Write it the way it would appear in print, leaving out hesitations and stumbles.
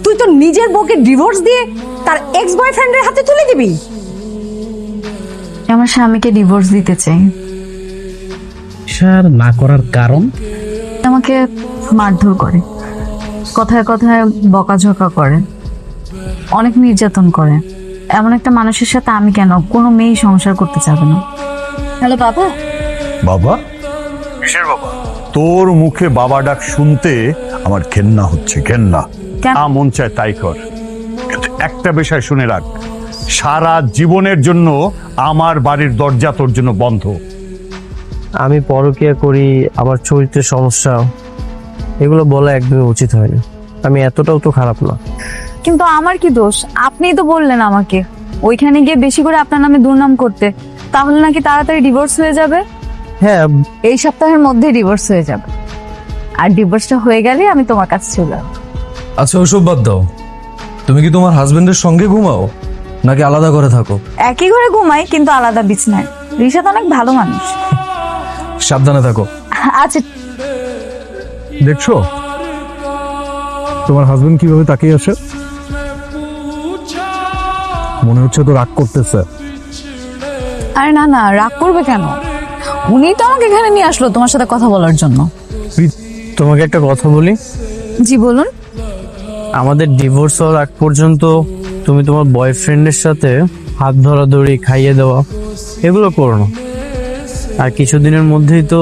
তুই তো নিজের বউকে ডিভোর্স দিয়ে তার এক্স বয়ফ্রেন্ডের হাতে তুলে দিবি? আমার স্বামীকে ডিভোর্স দিতে চাই। স্যার না করার কারণ? আমাকে মারধর করে, কথায় কথায় বকাঝকা করে, অনেক নির্যাতন করে। এমন একটা মানুষের সাথে আমি কেন, কোনো মেয়েই সংসার করতে চাবে না। হ্যালো বাবা। বাবা? কিসের বাবা? তোর মুখে বাবা ডাক শুনতে আমার ঘেন্না হচ্ছে, ঘেন্না। কেন? মন চায় তাই কর, কিন্তু একটা বিষয় শুনে রাখ, সারা জীবনের জন্য আমার বাড়ির দরজা তোর জন্য বন্ধ। আমি পরকীয়া করি, আমার চরিত্রের সমস্যা, এগুলো বলা একদমই উচিত হয়নি। আমি এতটাও তো খারাপ না। কিন্তু আমার কি দোষ? আপনিই তো বললেন আমাকে ওইখানে গিয়ে বেশি করে আপনার নামে দুর্নাম করতে, তাহলে নাকি তাড়াতাড়ি ডিভোর্স হয়ে যাবে। হ্যাঁ, এই সপ্তাহের মধ্যে ডিভোর্স হয়ে যাবে, আর ডিভোর্সটা হয়ে গেলে আমি তোমার কাছে চলে আসবো। আচ্ছা ওসব বাদ দাও, তুমি কি তোমার হাজবেন্ডের সঙ্গে ঘুমাও নাকি আলাদা করে থাকো? একই ঘরে ঘুমাই কিন্তু আলাদা বিছনায়। রিশাদ অনেক ভালো মানুষ। সাবধানে থাকো। আচ্ছা। দেখছো তোমার হাজবেন্ড কিভাবে তাকিয়ে আছে? মনে হচ্ছে তো রাগ করতেছে। আরে না না, রাগ করবে কেন? উনি তো আমাকে এখানে নিয়ে আসলো তোমার সাথে কথা বলার জন্য। তোমাকে একটা কথা বলি। জি বলুন। আমাদের ডিভোর্স হওয়ার আগ পর্যন্ত তুমি তোমার বয়ফ্রেন্ডের সাথে হাত ধরাধরি, খাইয়ে দেওয়া, এগুলো করো না। আর কিছুদিনের মধ্যেই তো